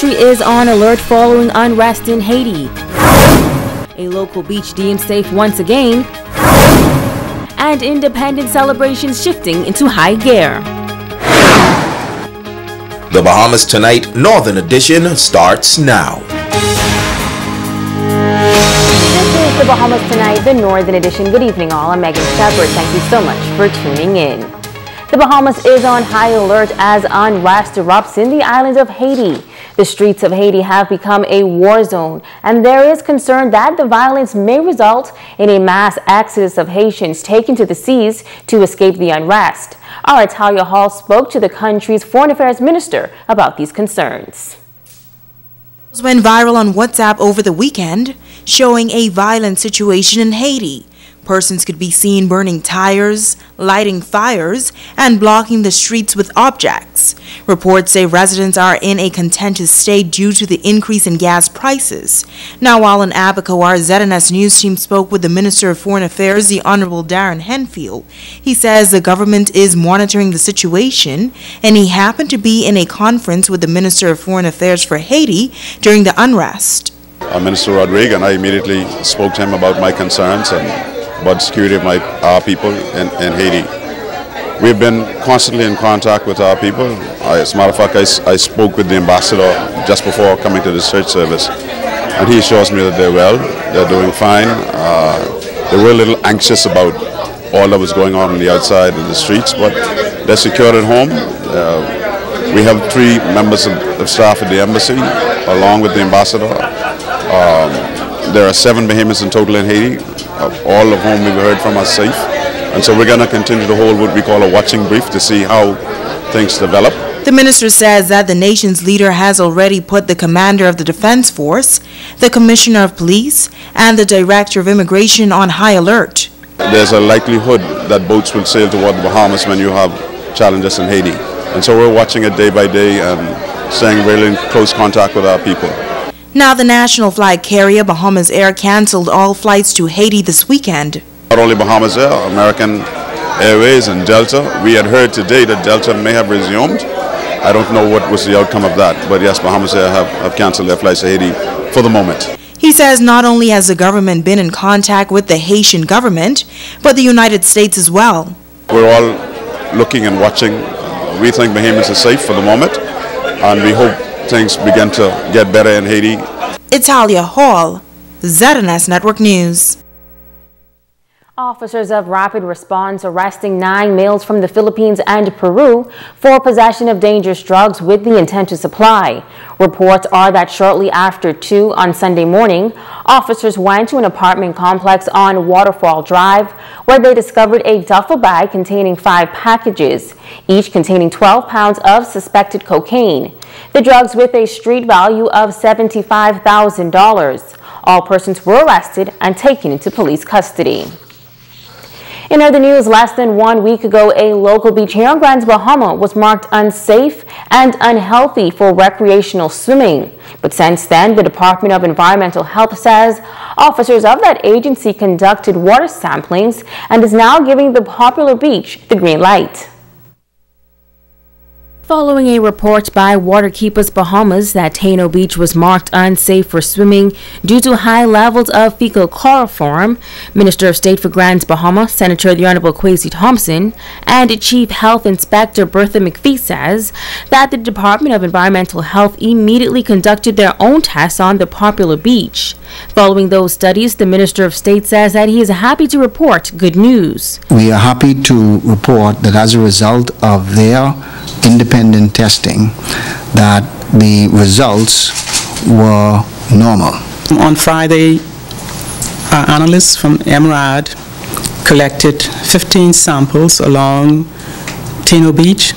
country is on alert following unrest in Haiti. A local beach deemed safe once again. And independence celebrations shifting into high gear. The Bahamas Tonight Northern Edition starts now. This is the Bahamas Tonight, the Northern Edition. Good evening all, I'm Megan Shepard. Thank you so much for tuning in. The Bahamas is on high alert as unrest erupts in the island of Haiti. The streets of Haiti have become a war zone, and there is concern that the violence may result in a mass exodus of Haitians taken to the seas to escape the unrest. Our Talia Hall spoke to the country's foreign affairs minister about these concerns. Went viral on WhatsApp over the weekend, showing a violent situation in Haiti. Persons could be seen burning tires, lighting fires, and blocking the streets with objects. Reports say residents are in a contentious state due to the increase in gas prices. Now, while in Abaco, our ZNS News team spoke with the Minister of Foreign Affairs, the Honorable Darren Henfield. He says the government is monitoring the situation, and he happened to be in a conference with the Minister of Foreign Affairs for Haiti during the unrest. Minister Rodriguez and I immediately spoke to him about my concerns and about the security of our people in Haiti. We've been constantly in contact with our people. As a matter of fact, I spoke with the ambassador just before coming to the church service, and he assures me that they're well, they're doing fine. They were a little anxious about all that was going on the outside in the streets, but they're secure at home. We have 3 members of staff at the embassy, along with the ambassador. There are 7 Bahamians in total in Haiti, all of whom we've heard from are safe. And so we're going to continue to hold what we call a watching brief to see how things develop. The minister says that the nation's leader has already put the commander of the Defense Force, the commissioner of police, and the director of immigration on high alert. There's a likelihood that boats will sail toward the Bahamas when you have challenges in Haiti. And so we're watching it day by day and staying really in close contact with our people. Now, the national flag carrier Bahamas Air canceled all flights to Haiti this weekend. Not only Bahamas Air, American Airways and Delta. We had heard today that Delta may have resumed. I don't know what was the outcome of that, but yes, Bahamas Air have canceled their flights to Haiti for the moment. He says not only has the government been in contact with the Haitian government, but the United States as well. We're all looking and watching. We think Bahamians are safe for the moment, and we hope things begin to get better in Haiti. Italia Hall, ZNS Network News. Officers of Rapid Response arresting 9 males from the Philippines and Peru for possession of dangerous drugs with the intent to supply. Reports are that shortly after 2 on Sunday morning, officers went to an apartment complex on Waterfall Drive where they discovered a duffel bag containing 5 packages, each containing 12 pounds of suspected cocaine. The drugs with a street value of $75,000. All persons were arrested and taken into police custody. In other news, less than 1 week ago, a local beach here in Grand Bahama was marked unsafe and unhealthy for recreational swimming. But since then, the Department of Environmental Health says officers of that agency conducted water samplings and is now giving the popular beach the green light. Following a report by Waterkeepers Bahamas that Taino Beach was marked unsafe for swimming due to high levels of fecal chloroform, Minister of State for Grand Bahama, Senator the Honorable Kwesi Thompson, and Chief Health Inspector Bertha McPhee says that the Department of Environmental Health immediately conducted their own tests on the popular beach. Following those studies, the Minister of State says that he is happy to report good news. We are happy to report that as a result of their independent testing, that the results were normal. On Friday, our analysts from MRAD collected 15 samples along Taino Beach,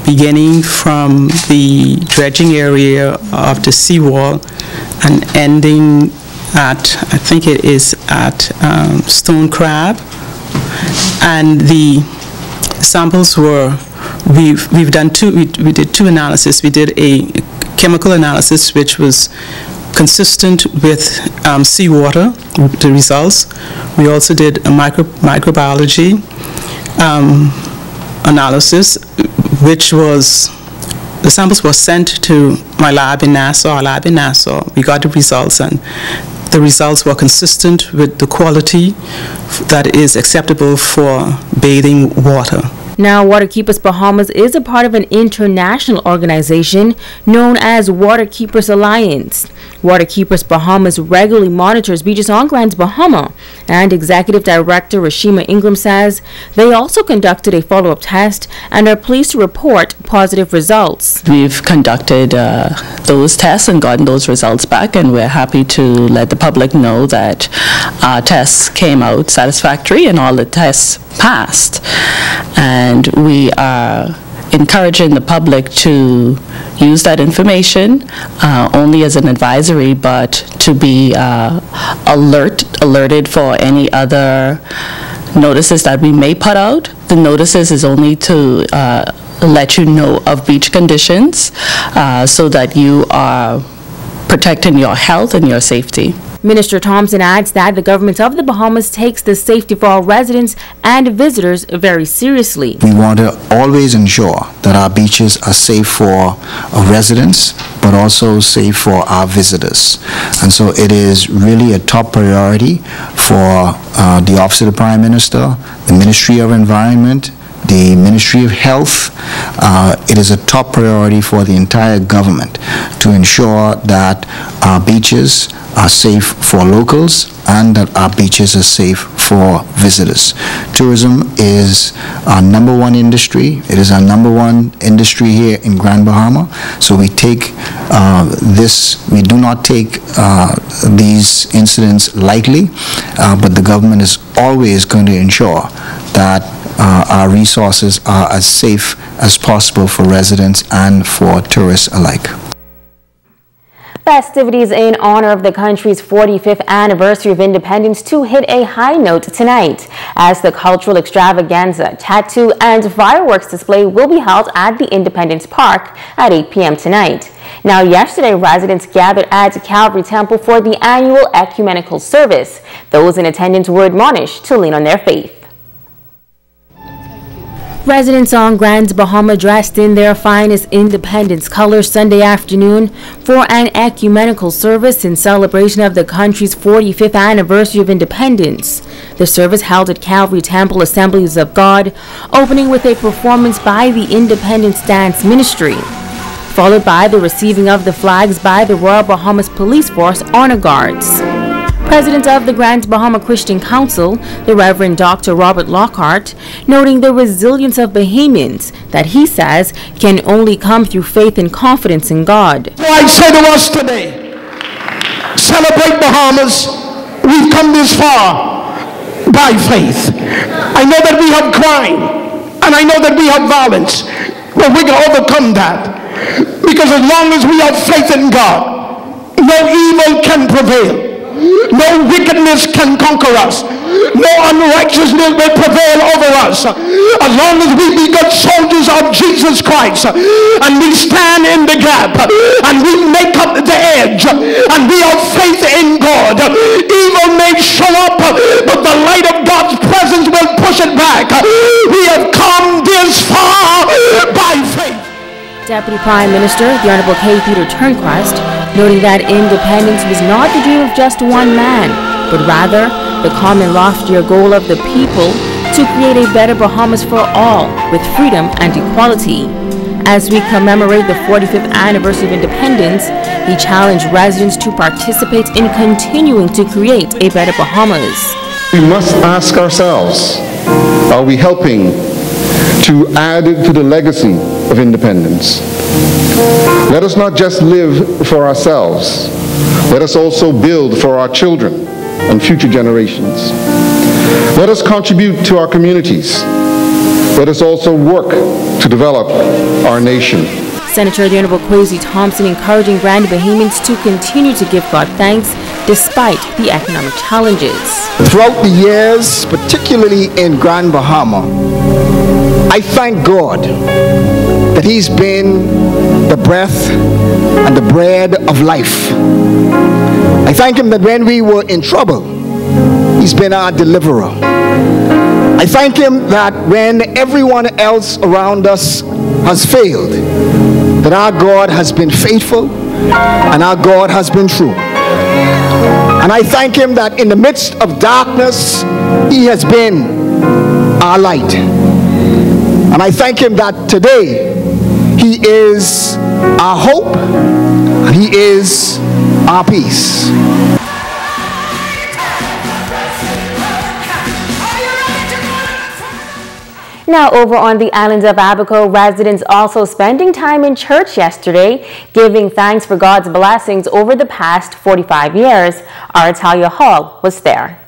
beginning from the dredging area of the seawall and ending at, I think it is at Stone Crab. And the samples were, we did 2 analyses. We did a chemical analysis which was consistent with seawater, the results. We also did a microbiology analysis, which was the samples were sent to my lab in Nassau, our lab in Nassau. We got the results, and the results were consistent with the quality that is acceptable for bathing water. Now, Waterkeepers Bahamas is a part of an international organization known as Waterkeepers Alliance. Waterkeepers Bahamas regularly monitors beaches on Grand Bahama, and Executive Director Rashima Ingram says they also conducted a follow-up test and are pleased to report positive results. We've conducted those tests and gotten those results back, and we're happy to let the public know that our tests came out satisfactory and all the tests passed. And we are encouraging the public to use that information only as an advisory, but to be alerted for any other notices that we may put out. The notices is only to let you know of beach conditions so that you are protecting your health and your safety. Minister Thompson adds that the government of the Bahamas takes the safety for all residents and visitors very seriously. We want to always ensure that our beaches are safe for our residents, but also safe for our visitors. And so it is really a top priority for the Office of the Prime Minister, the Ministry of Environment, the Ministry of Health. It is a top priority for the entire government to ensure that our beaches are safe for locals and that our beaches are safe for visitors. Tourism is our #1 industry. It is our #1 industry here in Grand Bahama. So we take we do not take these incidents lightly, but the government is always going to ensure that our resources are as safe as possible for residents and for tourists alike. Festivities in honor of the country's 45th anniversary of independence to hit a high note tonight, as the cultural extravaganza, tattoo and fireworks display will be held at the Independence Park at 8 p.m. tonight. Now, yesterday, residents gathered at Calvary Temple for the annual ecumenical service. Those in attendance were admonished to lean on their faith. Residents on Grand Bahama dressed in their finest independence colors Sunday afternoon for an ecumenical service in celebration of the country's 45th anniversary of independence. The service held at Calvary Temple Assemblies of God, opening with a performance by the Independence Dance Ministry, followed by the receiving of the flags by the Royal Bahamas Police Force Honor Guards. President of the Grand Bahama Christian Council, the Reverend Dr. Robert Lockhart, noting the resilience of Bahamians that he says can only come through faith and confidence in God. So I say to us today, celebrate Bahamas. We've come this far by faith. I know that we have crime, and I know that we have violence, but we can overcome that. Because as long as we have faith in God, no evil can prevail. No wickedness can conquer us. No unrighteousness will prevail over us. As long as we be good soldiers of Jesus Christ, and we stand in the gap, and we make up the edge, and we have faith in God, evil may show up, but the light of God's presence will push it back. We have come this far by faith. Deputy Prime Minister, the Honorable K. Peter Turnquist, noting that independence was not the dream of just one man, but rather the common loftier goal of the people to create a better Bahamas for all with freedom and equality. As we commemorate the 45th anniversary of independence, he challenged residents to participate in continuing to create a better Bahamas. We must ask ourselves, are we helping to add to the legacy of independence? Let us not just live for ourselves. Let us also build for our children and future generations. Let us contribute to our communities. Let us also work to develop our nation. Senator the Honorable Kwesi Thompson encouraging Grand Bahamians to continue to give God thanks despite the economic challenges. Throughout the years, particularly in Grand Bahama, I thank God that He's been the breath and the bread of life. I thank Him that when we were in trouble, He's been our deliverer. I thank Him that when everyone else around us has failed, that our God has been faithful and our God has been true. And I thank him that in the midst of darkness, he has been our light. And I thank him that today he is our hope and he is our peace. Now over on the island of Abaco, residents also spending time in church yesterday, giving thanks for God's blessings over the past 45 years. Our Italia Hall was there.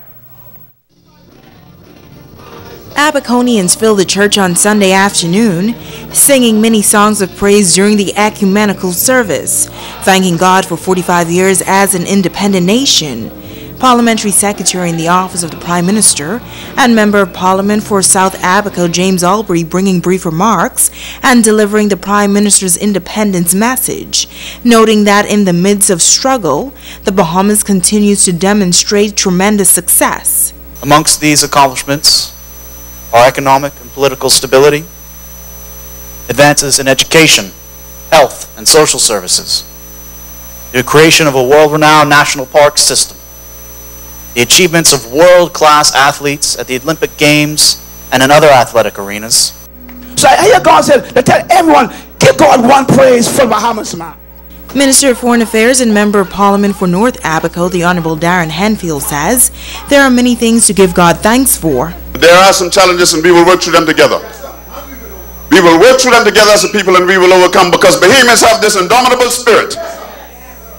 Abaconians filled the church on Sunday afternoon, singing many songs of praise during the ecumenical service, thanking God for 45 years as an independent nation. Parliamentary Secretary in the Office of the Prime Minister and Member of Parliament for South Abaco, James Albury, bringing brief remarks and delivering the Prime Minister's independence message, noting that in the midst of struggle, the Bahamas continues to demonstrate tremendous success. Amongst these accomplishments are economic and political stability, advances in education, health, and social services, the creation of a world-renowned national park system, the achievements of world-class athletes at the Olympic Games and in other athletic arenas. So I hear God said to tell everyone, give God one praise for Bahamas, man. Minister of Foreign Affairs and Member of Parliament for North Abaco, the Honorable Darren Henfield, says there are many things to give God thanks for. There are some challenges and we will work through them together. We will work through them together as a people and we will overcome, because Bahamians have this indomitable spirit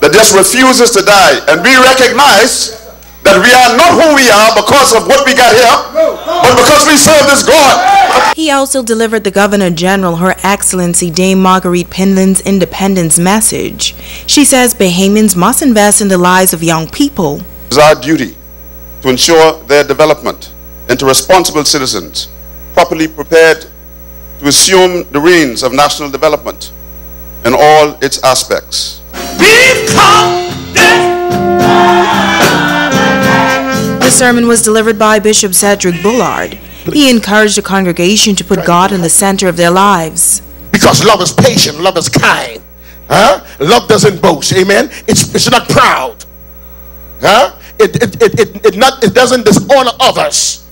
that just refuses to die, and we recognize that we are not who we are because of what we got here, but because we serve this God. He also delivered the Governor General, Her Excellency Dame Marguerite Pinland's independence message. She says Bahamians must invest in the lives of young people. It is our duty to ensure their development into responsible citizens, properly prepared to assume the reins of national development in all its aspects. The sermon was delivered by Bishop Cedric Bullard. He encouraged the congregation to put God in the center of their lives. Because love is patient, love is kind. Love doesn't boast, amen? It's not proud. It doesn't dishonor others.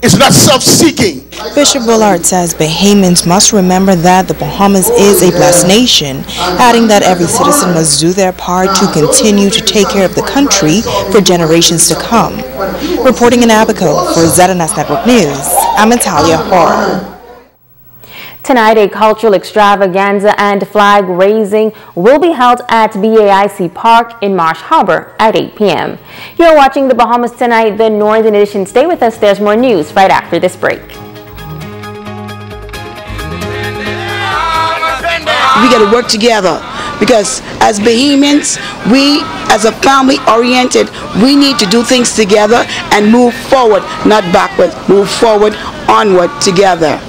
It's not self-seeking. Bishop Bullard says Bahamians must remember that the Bahamas is a blessed nation, adding that every citizen must do their part to continue to take care of the country for generations to come. Reporting in Abaco for ZNS Network News, I'm Italia Hall. Tonight, a cultural extravaganza and flag raising will be held at BAIC Park in Marsh Harbor at 8 p.m. You're watching the Bahamas Tonight, the Northern Edition. Stay with us. There's more news right after this break. We got to work together, because as Bahamians, we as a family oriented, we need to do things together and move forward, not backward, move forward, onward together.